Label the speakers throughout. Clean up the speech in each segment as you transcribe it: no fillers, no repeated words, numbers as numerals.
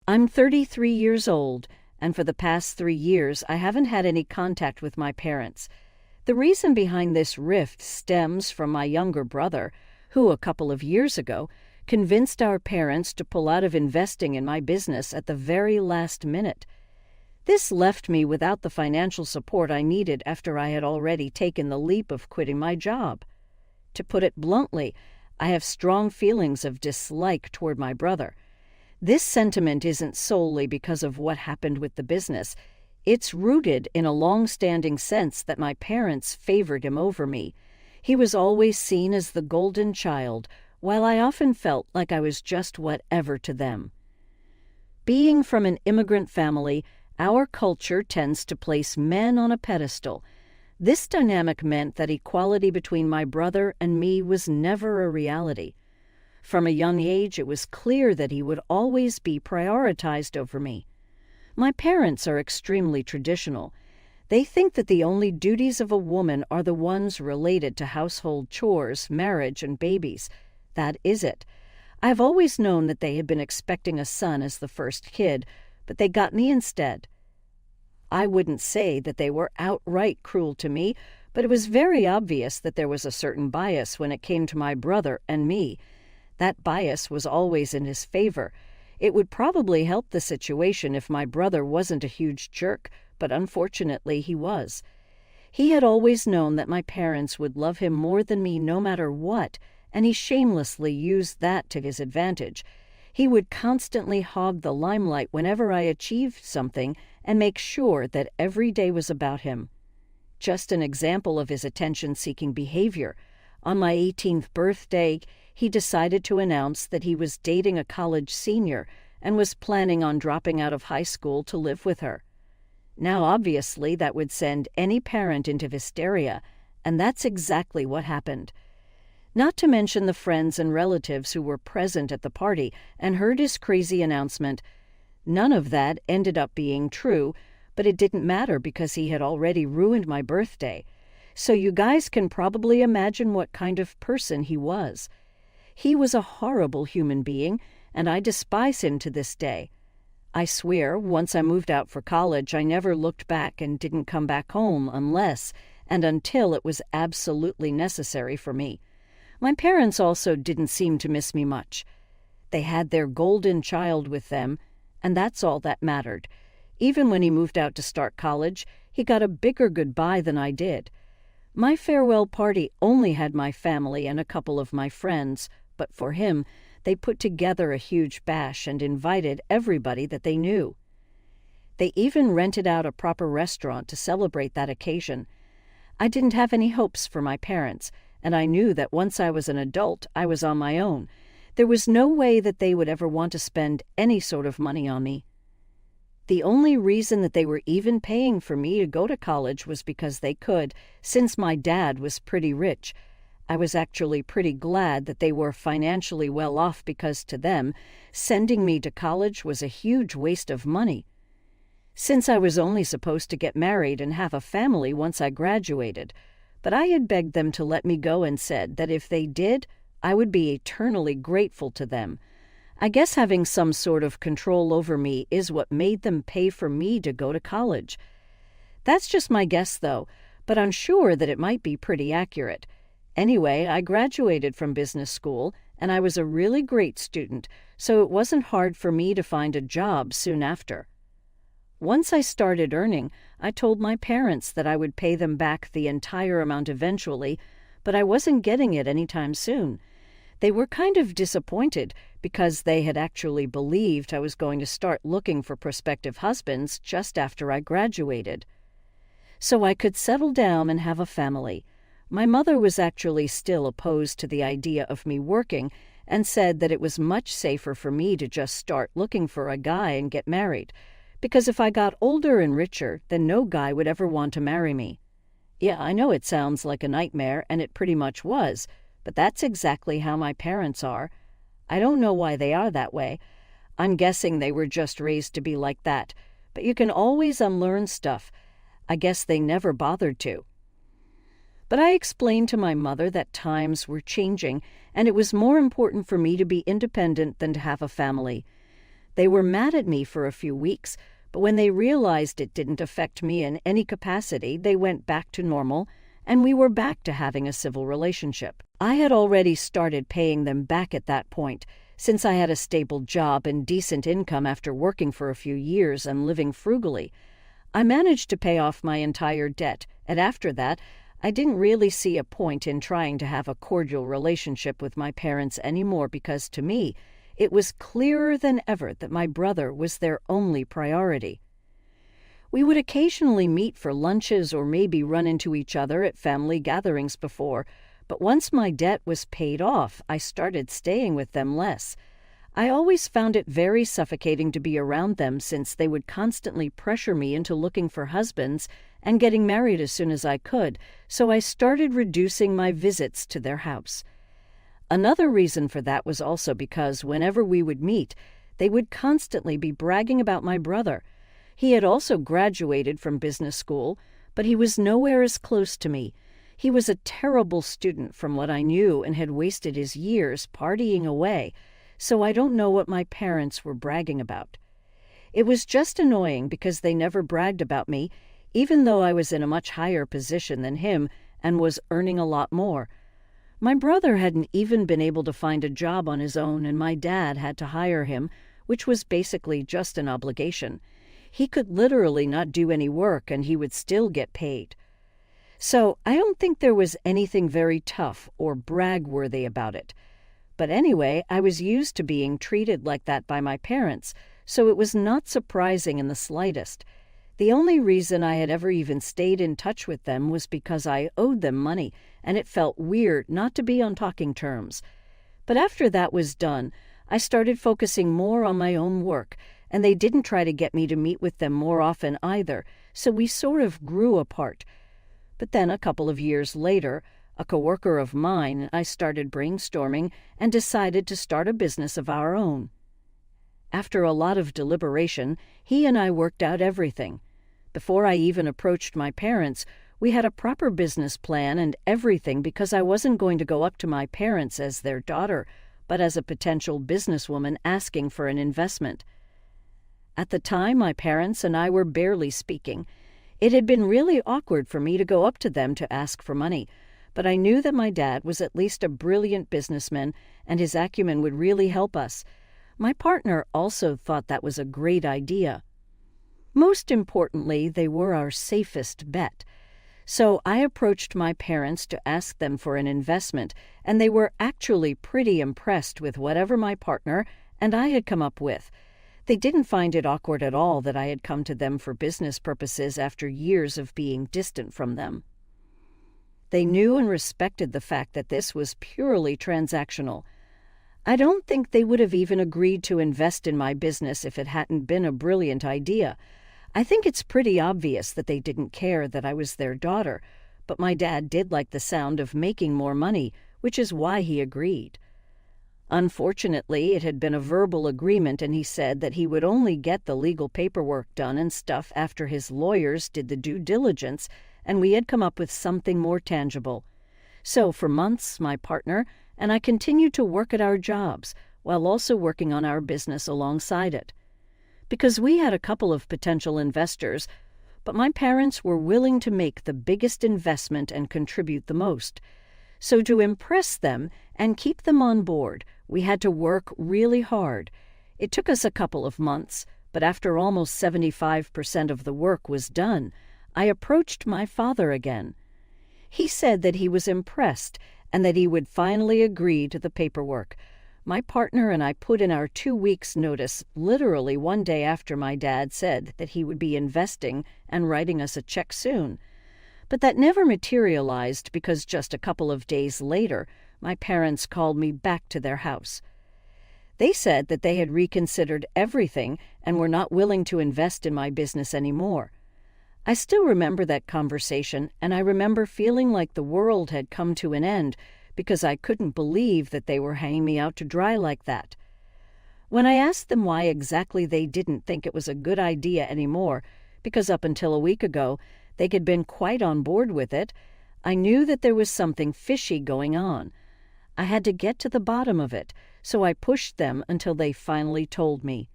Speaker 1: I'm 33 years old, and for the past 3 years I haven't had any contact with my parents. The reason behind this rift stems from my younger brother, who a couple of years ago convinced our parents to pull out of investing in my business at the very last minute. This left me without the financial support I needed after I had already taken the leap of quitting my job. To put it bluntly, I have strong feelings of dislike toward my brother. This sentiment isn't solely because of what happened with the business. It's rooted in a long-standing sense that my parents favored him over me. He was always seen as the golden child, while I often felt like I was just whatever to them. Being from an immigrant family, our culture tends to place men on a pedestal. This dynamic meant that equality between my brother and me was never a reality. From a young age, it was clear that he would always be prioritized over me. My parents are extremely traditional. They think that the only duties of a woman are the ones related to household chores, marriage, and babies. That is it. I've always known that they had been expecting a son as the first kid, but they got me instead. I wouldn't say that they were outright cruel to me, but it was very obvious that there was a certain bias when it came to my brother and me. That bias was always in his favor. It would probably help the situation if my brother wasn't a huge jerk, but unfortunately he was. He had always known that my parents would love him more than me no matter what, and he shamelessly used that to his advantage. He would constantly hog the limelight whenever I achieved something and make sure that every day was about him. Just an example of his attention-seeking behavior. On my 18th birthday, he decided to announce that he was dating a college senior and was planning on dropping out of high school to live with her. Now, obviously, that would send any parent into hysteria, and that's exactly what happened. Not to mention the friends and relatives who were present at the party and heard his crazy announcement. None of that ended up being true, but it didn't matter because he had already ruined my birthday. So you guys can probably imagine what kind of person he was. He was a horrible human being, and I despise him to this day. I swear, once I moved out for college, I never looked back and didn't come back home unless and until it was absolutely necessary for me. My parents also didn't seem to miss me much. They had their golden child with them, and that's all that mattered. Even when he moved out to start college, he got a bigger goodbye than I did. My farewell party only had my family and a couple of my friends, but for him, they put together a huge bash and invited everybody that they knew. They even rented out a proper restaurant to celebrate that occasion. I didn't have any hopes for my parents, and I knew that once I was an adult, I was on my own. There was no way that they would ever want to spend any sort of money on me. The only reason that they were even paying for me to go to college was because they could, since my dad was pretty rich. I was actually pretty glad that they were financially well off because to them, sending me to college was a huge waste of money. Since I was only supposed to get married and have a family once I graduated, but I had begged them to let me go and said that if they did, I would be eternally grateful to them. I guess having some sort of control over me is what made them pay for me to go to college. That's just my guess, though, but I'm sure that it might be pretty accurate. Anyway, I graduated from business school, and I was a really great student, so it wasn't hard for me to find a job soon after. Once I started earning, I told my parents that I would pay them back the entire amount eventually, but I wasn't getting it anytime soon. They were kind of disappointed because they had actually believed I was going to start looking for prospective husbands just after I graduated. So I could settle down and have a family. My mother was actually still opposed to the idea of me working and said that it was much safer for me to just start looking for a guy and get married, because if I got older and richer, then no guy would ever want to marry me. Yeah, I know it sounds like a nightmare, and it pretty much was, but that's exactly how my parents are. I don't know why they are that way. I'm guessing they were just raised to be like that, but you can always unlearn stuff. I guess they never bothered to. But I explained to my mother that times were changing, and it was more important for me to be independent than to have a family. They were mad at me for a few weeks, but when they realized it didn't affect me in any capacity, they went back to normal, and we were back to having a civil relationship. I had already started paying them back at that point, since I had a stable job and decent income after working for a few years and living frugally. I managed to pay off my entire debt, and after that, I didn't really see a point in trying to have a cordial relationship with my parents anymore because, to me, it was clearer than ever that my brother was their only priority. We would occasionally meet for lunches or maybe run into each other at family gatherings before, but once my debt was paid off, I started staying with them less. I always found it very suffocating to be around them since they would constantly pressure me into looking for husbands and getting married as soon as I could, so I started reducing my visits to their house. Another reason for that was also because whenever we would meet, they would constantly be bragging about my brother. He had also graduated from business school, but he was nowhere as close to me. He was a terrible student from what I knew and had wasted his years partying away, so I don't know what my parents were bragging about. It was just annoying because they never bragged about me, even though I was in a much higher position than him and was earning a lot more. My brother hadn't even been able to find a job on his own, and my dad had to hire him, which was basically just an obligation. He could literally not do any work, and he would still get paid. So I don't think there was anything very tough or brag-worthy about it. But anyway, I was used to being treated like that by my parents, so it was not surprising in the slightest. The only reason I had ever even stayed in touch with them was because I owed them money, and it felt weird not to be on talking terms. But after that was done, I started focusing more on my own work, and they didn't try to get me to meet with them more often either, so we sort of grew apart. But then a couple of years later, a coworker of mine and I started brainstorming and decided to start a business of our own. After a lot of deliberation, he and I worked out everything. Before I even approached my parents, we had a proper business plan and everything because I wasn't going to go up to my parents as their daughter, but as a potential businesswoman asking for an investment. At the time, my parents and I were barely speaking. It had been really awkward for me to go up to them to ask for money, but I knew that my dad was at least a brilliant businessman and his acumen would really help us. My partner also thought that was a great idea. Most importantly, they were our safest bet. So I approached my parents to ask them for an investment, and they were actually pretty impressed with whatever my partner and I had come up with. They didn't find it awkward at all that I had come to them for business purposes after years of being distant from them. They knew and respected the fact that this was purely transactional. I don't think they would have even agreed to invest in my business if it hadn't been a brilliant idea. I think it's pretty obvious that they didn't care that I was their daughter, but my dad did like the sound of making more money, which is why he agreed. Unfortunately, it had been a verbal agreement, and he said that he would only get the legal paperwork done and stuff after his lawyers did the due diligence, and we had come up with something more tangible. So for months, my partner and I continued to work at our jobs while also working on our business alongside it. Because we had a couple of potential investors, but my parents were willing to make the biggest investment and contribute the most. So to impress them and keep them on board, we had to work really hard. It took us a couple of months, but after almost 75% of the work was done, I approached my father again. He said that he was impressed and that he would finally agree to the paperwork. My partner and I put in our 2 weeks' notice literally one day after my dad said that he would be investing and writing us a check soon. But that never materialized because just a couple of days later, my parents called me back to their house. They said that they had reconsidered everything and were not willing to invest in my business anymore. I still remember that conversation, and I remember feeling like the world had come to an end because I couldn't believe that they were hanging me out to dry like that. When I asked them why exactly they didn't think it was a good idea anymore, because up until a week ago they had been quite on board with it, I knew that there was something fishy going on. I had to get to the bottom of it, so I pushed them until they finally told me.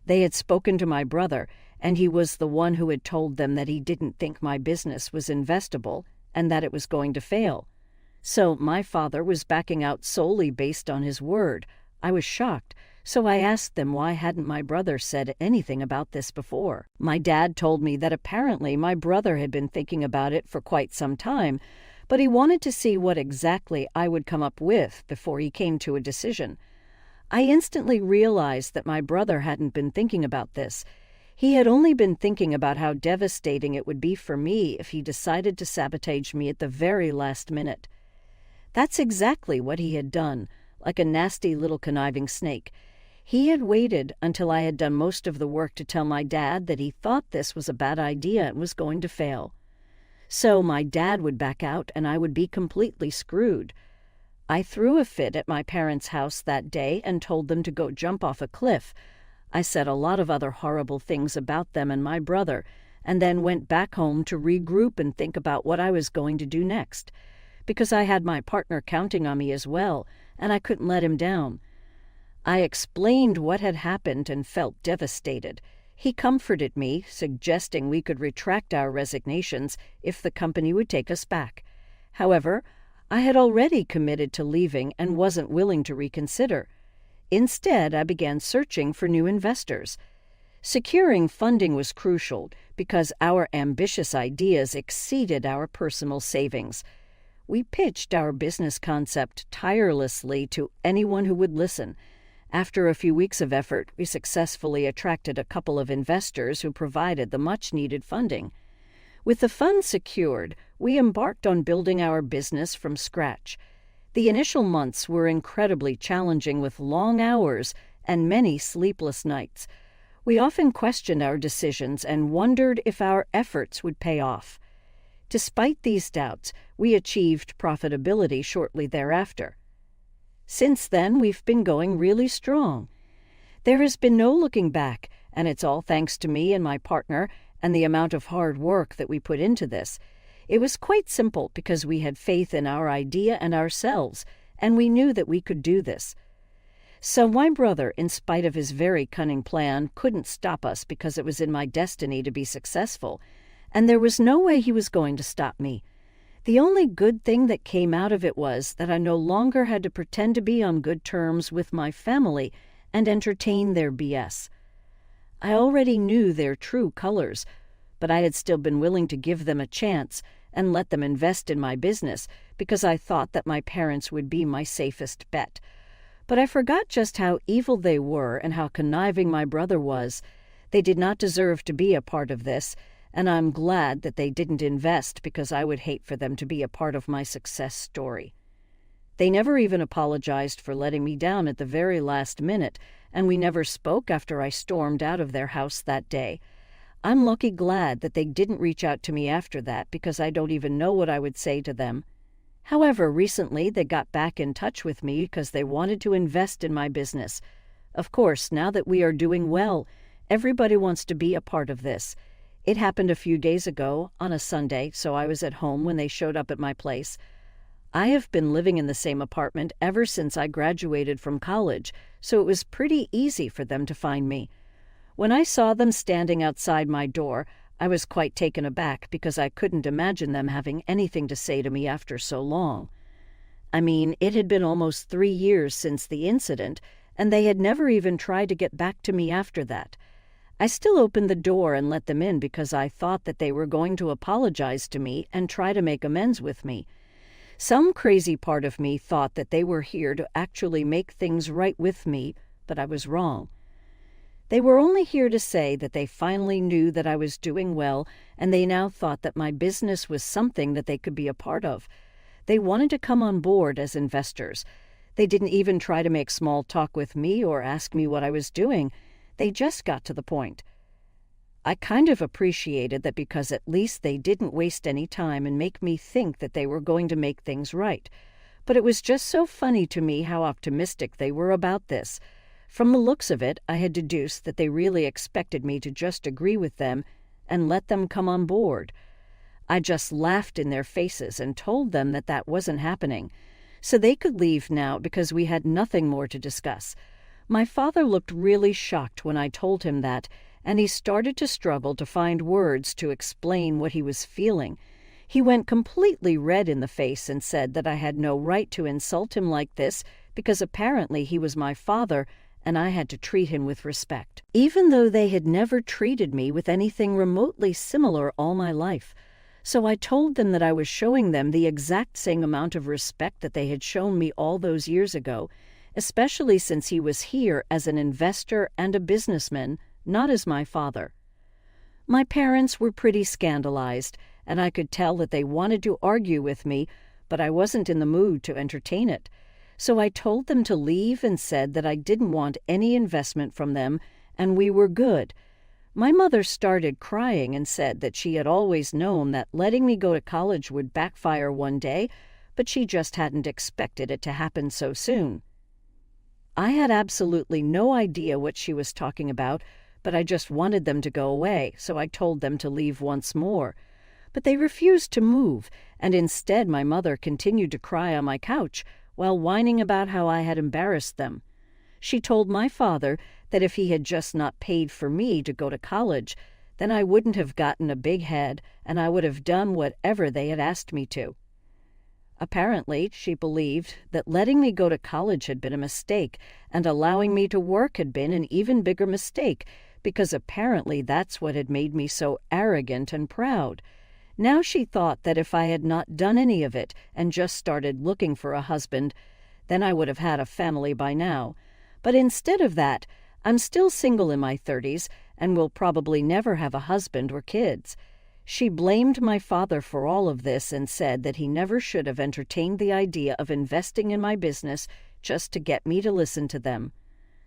Speaker 1: They had spoken to my brother, and he was the one who had told them that he didn't think my business was investable and that it was going to fail. So my father was backing out solely based on his word. I was shocked, so I asked them why hadn't my brother said anything about this before. My dad told me that apparently my brother had been thinking about it for quite some time, but he wanted to see what exactly I would come up with before he came to a decision. I instantly realized that my brother hadn't been thinking about this. He had only been thinking about how devastating it would be for me if he decided to sabotage me at the very last minute. That's exactly what he had done, like a nasty little conniving snake. He had waited until I had done most of the work to tell my dad that he thought this was a bad idea and was going to fail. So my dad would back out and I would be completely screwed. I threw a fit at my parents' house that day and told them to go jump off a cliff. I said a lot of other horrible things about them and my brother, and then went back home to regroup and think about what I was going to do next, because I had my partner counting on me as well, and I couldn't let him down. I explained what had happened and felt devastated. He comforted me, suggesting we could retract our resignations if the company would take us back. However, I had already committed to leaving and wasn't willing to reconsider. Instead, I began searching for new investors. Securing funding was crucial because our ambitious ideas exceeded our personal savings. We pitched our business concept tirelessly to anyone who would listen. After a few weeks of effort, we successfully attracted a couple of investors who provided the much-needed funding. With the funds secured, we embarked on building our business from scratch. The initial months were incredibly challenging with long hours and many sleepless nights. We often questioned our decisions and wondered if our efforts would pay off. Despite these doubts, we achieved profitability shortly thereafter. Since then, we've been going really strong. There has been no looking back, and it's all thanks to me and my partner and the amount of hard work that we put into this. It was quite simple because we had faith in our idea and ourselves, and we knew that we could do this. So my brother, in spite of his very cunning plan, couldn't stop us because it was in my destiny to be successful, and there was no way he was going to stop me. The only good thing that came out of it was that I no longer had to pretend to be on good terms with my family and entertain their BS. I already knew their true colors, but I had still been willing to give them a chance and let them invest in my business because I thought that my parents would be my safest bet. But I forgot just how evil they were and how conniving my brother was. They did not deserve to be a part of this, and I'm glad that they didn't invest because I would hate for them to be a part of my success story. They never even apologized for letting me down at the very last minute, and we never spoke after I stormed out of their house that day. I'm lucky glad that they didn't reach out to me after that because I don't even know what I would say to them. However, recently they got back in touch with me because they wanted to invest in my business. Of course, now that we are doing well, everybody wants to be a part of this. It happened a few days ago, on a Sunday, so I was at home when they showed up at my place. I have been living in the same apartment ever since I graduated from college, so it was pretty easy for them to find me. When I saw them standing outside my door, I was quite taken aback because I couldn't imagine them having anything to say to me after so long. I mean, it had been almost 3 years since the incident, and they had never even tried to get back to me after that. I still opened the door and let them in because I thought that they were going to apologize to me and try to make amends with me. Some crazy part of me thought that they were here to actually make things right with me, but I was wrong. They were only here to say that they finally knew that I was doing well, and they now thought that my business was something that they could be a part of. They wanted to come on board as investors. They didn't even try to make small talk with me or ask me what I was doing. They just got to the point. I kind of appreciated that because at least they didn't waste any time and make me think that they were going to make things right. But it was just so funny to me how optimistic they were about this. From the looks of it, I had deduced that they really expected me to just agree with them and let them come on board. I just laughed in their faces and told them that that wasn't happening, so they could leave now because we had nothing more to discuss. My father looked really shocked when I told him that, and he started to struggle to find words to explain what he was feeling. He went completely red in the face and said that I had no right to insult him like this because apparently he was my father and I had to treat him with respect, even though they had never treated me with anything remotely similar all my life. So I told them that I was showing them the exact same amount of respect that they had shown me all those years ago, especially since he was here as an investor and a businessman, not as my father. My parents were pretty scandalized, and I could tell that they wanted to argue with me, but I wasn't in the mood to entertain it. So I told them to leave and said that I didn't want any investment from them, and we were good. My mother started crying and said that she had always known that letting me go to college would backfire one day, but she just hadn't expected it to happen so soon. I had absolutely no idea what she was talking about, but I just wanted them to go away, so I told them to leave once more. But they refused to move, and instead my mother continued to cry on my couch while whining about how I had embarrassed them. She told my father that if he had just not paid for me to go to college, then I wouldn't have gotten a big head and I would have done whatever they had asked me to. Apparently, she believed that letting me go to college had been a mistake and allowing me to work had been an even bigger mistake because apparently that's what had made me so arrogant and proud. Now she thought that if I had not done any of it and just started looking for a husband, then I would have had a family by now. But instead of that, I'm still single in my 30s and will probably never have a husband or kids. She blamed my father for all of this and said that he never should have entertained the idea of investing in my business just to get me to listen to them.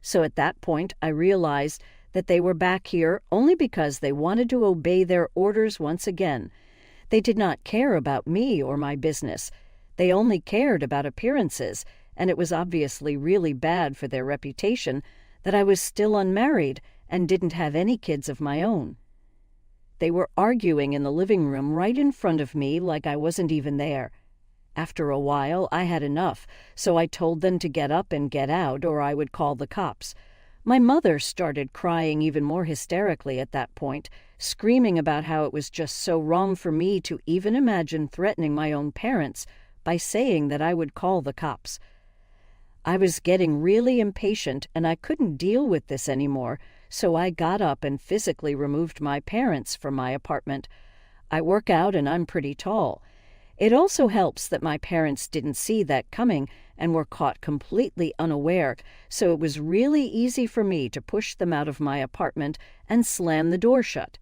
Speaker 1: So at that point, I realized that they were back here only because they wanted to obey their orders once again. They did not care about me or my business. They only cared about appearances, and it was obviously really bad for their reputation that I was still unmarried and didn't have any kids of my own. They were arguing in the living room right in front of me like I wasn't even there. After a while, I had enough, so I told them to get up and get out or I would call the cops. My mother started crying even more hysterically at that point, screaming about how it was just so wrong for me to even imagine threatening my own parents by saying that I would call the cops. I was getting really impatient and I couldn't deal with this anymore, so I got up and physically removed my parents from my apartment. I work out and I'm pretty tall. It also helps that my parents didn't see that coming and were caught completely unaware, so it was really easy for me to push them out of my apartment and slam the door shut.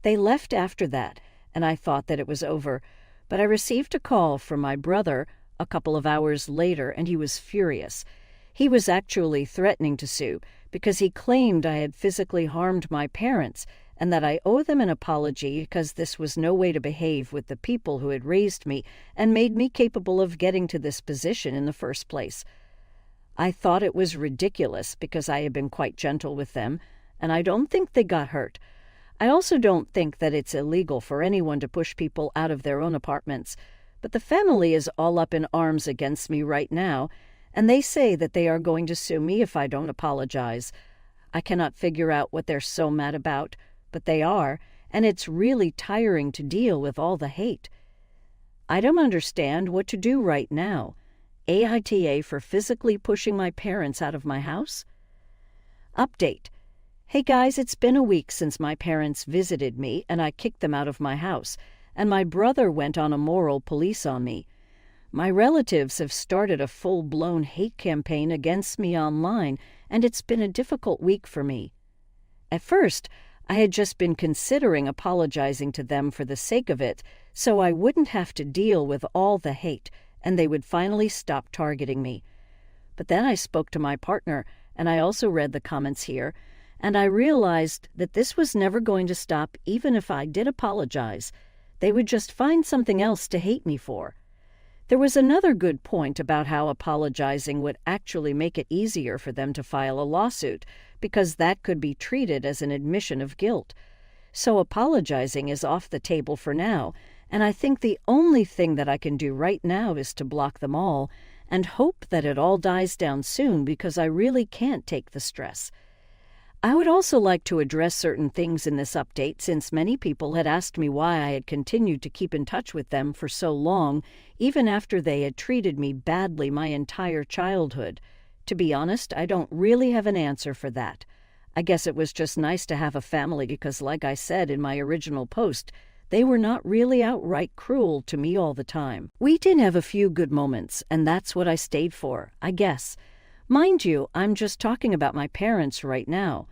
Speaker 1: They left after that, and I thought that it was over, but I received a call from my brother a couple of hours later, and he was furious. He was actually threatening to sue because he claimed I had physically harmed my parents and that I owe them an apology because this was no way to behave with the people who had raised me and made me capable of getting to this position in the first place. I thought it was ridiculous because I had been quite gentle with them, and I don't think they got hurt. I also don't think that it's illegal for anyone to push people out of their own apartments, but the family is all up in arms against me right now, and they say that they are going to sue me if I don't apologize. I cannot figure out what they're so mad about, but they are, and it's really tiring to deal with all the hate. I don't understand what to do right now. AITA for physically pushing my parents out of my house? Update. Hey guys, it's been a week since my parents visited me and I kicked them out of my house, and my brother went on a moral police on me. My relatives have started a full-blown hate campaign against me online, and it's been a difficult week for me. At first, I had just been considering apologizing to them for the sake of it, so I wouldn't have to deal with all the hate, and they would finally stop targeting me. But then I spoke to my partner, and I also read the comments here, and I realized that this was never going to stop even if I did apologize. They would just find something else to hate me for. There was another good point about how apologizing would actually make it easier for them to file a lawsuit, because that could be treated as an admission of guilt. So apologizing is off the table for now, and I think the only thing that I can do right now is to block them all, and hope that it all dies down soon because I really can't take the stress. I would also like to address certain things in this update since many people had asked me why I had continued to keep in touch with them for so long, even after they had treated me badly my entire childhood. To be honest, I don't really have an answer for that. I guess it was just nice to have a family because, like I said in my original post, they were not really outright cruel to me all the time. We did have a few good moments, and that's what I stayed for, I guess. Mind you, I'm just talking about my parents right now.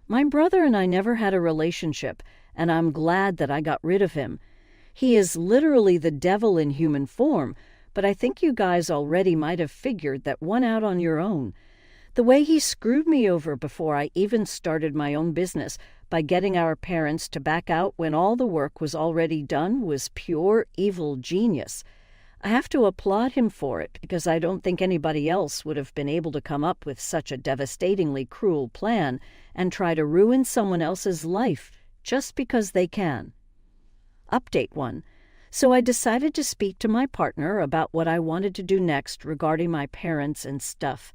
Speaker 1: My brother and I never had a relationship, and I'm glad that I got rid of him. He is literally the devil in human form, but I think you guys already might have figured that one out on your own. The way he screwed me over before I even started my own business by getting our parents to back out when all the work was already done was pure evil genius. I have to applaud him for it because I don't think anybody else would have been able to come up with such a devastatingly cruel plan and try to ruin someone else's life just because they can. Update 1. So I decided to speak to my partner about what I wanted to do next regarding my parents and stuff.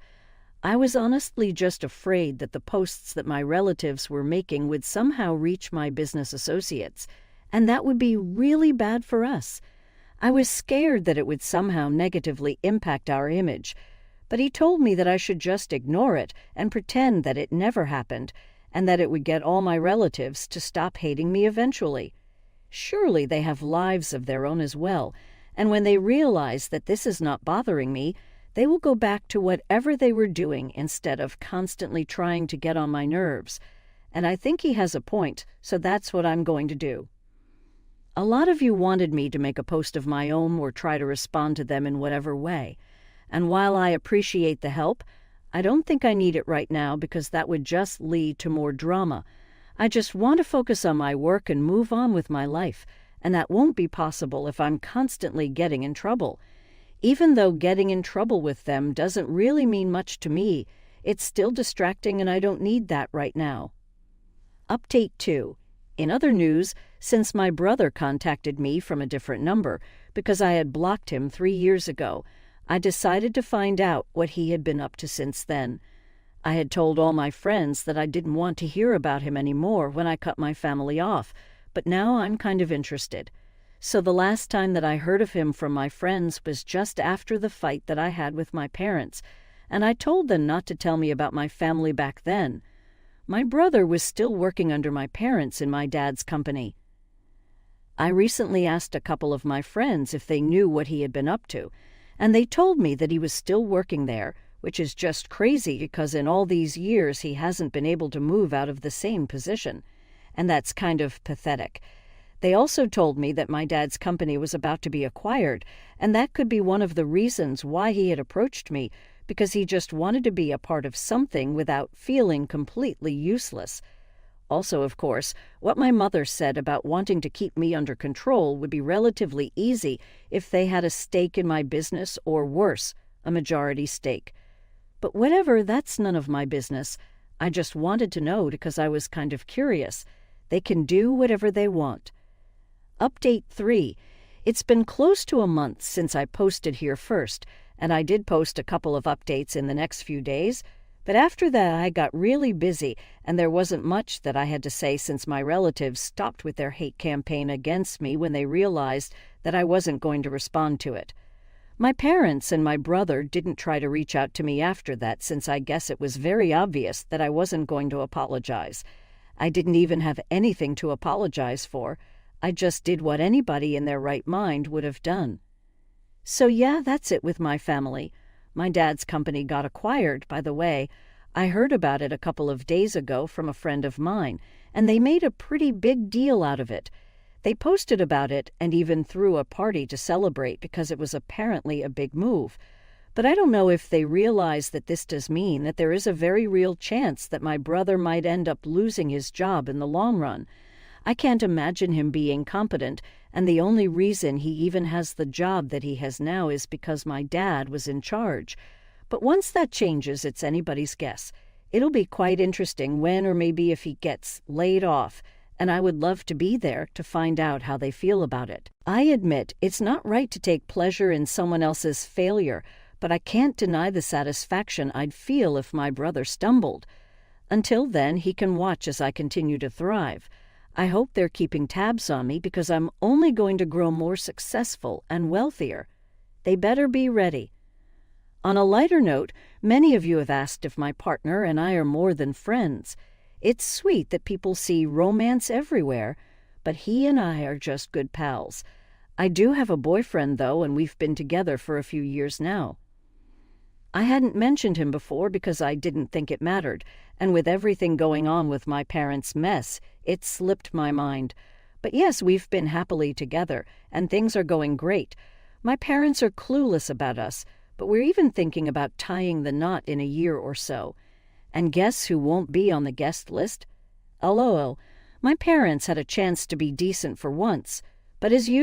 Speaker 1: I was honestly just afraid that the posts that my relatives were making would somehow reach my business associates, and that would be really bad for us. I was scared that it would somehow negatively impact our image, but he told me that I should just ignore it and pretend that it never happened, and that it would get all my relatives to stop hating me eventually. Surely they have lives of their own as well, and when they realize that this is not bothering me, they will go back to whatever they were doing instead of constantly trying to get on my nerves. And I think he has a point, so that's what I'm going to do. A lot of you wanted me to make a post of my own or try to respond to them in whatever way. And while I appreciate the help, I don't think I need it right now because that would just lead to more drama. I just want to focus on my work and move on with my life, and that won't be possible if I'm constantly getting in trouble. Even though getting in trouble with them doesn't really mean much to me, it's still distracting and I don't need that right now. Update 2. In other news, since my brother contacted me from a different number because I had blocked him 3 years ago, I decided to find out what he had been up to since then. I had told all my friends that I didn't want to hear about him anymore when I cut my family off, but now I'm kind of interested. So the last time that I heard of him from my friends was just after the fight that I had with my parents, and I told them not to tell me about my family back then. My brother was still working under my parents in my dad's company. I recently asked a couple of my friends if they knew what he had been up to, and they told me that he was still working there, which is just crazy because in all these years he hasn't been able to move out of the same position. And that's kind of pathetic. They also told me that my dad's company was about to be acquired, and that could be one of the reasons why he had approached me, because he just wanted to be a part of something without feeling completely useless. Also, of course, what my mother said about wanting to keep me under control would be relatively easy if they had a stake in my business or worse, a majority stake. But whatever, that's none of my business. I just wanted to know because I was kind of curious. They can do whatever they want. Update 3. It's been close to a month since I posted here first, and I did post a couple of updates in the next few days, but after that I got really busy and there wasn't much that I had to say since my relatives stopped with their hate campaign against me when they realized that I wasn't going to respond to it. My parents and my brother didn't try to reach out to me after that since I guess it was very obvious that I wasn't going to apologize. I didn't even have anything to apologize for. I just did what anybody in their right mind would have done. So yeah, that's it with my family. My dad's company got acquired, by the way. I heard about it a couple of days ago from a friend of mine, and they made a pretty big deal out of it. They posted about it and even threw a party to celebrate because it was apparently a big move. But I don't know if they realize that this does mean that there is a very real chance that my brother might end up losing his job in the long run. I can't imagine him being competent, and the only reason he even has the job that he has now is because my dad was in charge. But once that changes, it's anybody's guess. It'll be quite interesting when or maybe if he gets laid off, and I would love to be there to find out how they feel about it. I admit it's not right to take pleasure in someone else's failure, but I can't deny the satisfaction I'd feel if my brother stumbled. Until then, he can watch as I continue to thrive. I hope they're keeping tabs on me because I'm only going to grow more successful and wealthier. They better be ready. On a lighter note, many of you have asked if my partner and I are more than friends. It's sweet that people see romance everywhere, but he and I are just good pals. I do have a boyfriend, though, and we've been together for a few years now. I hadn't mentioned him before because I didn't think it mattered, and with everything going on with my parents' mess, it slipped my mind. But yes, we've been happily together, and things are going great. My parents are clueless about us, but we're even thinking about tying the knot in a year or so. And guess who won't be on the guest list? LOL. My parents had a chance to be decent for once, but as usual,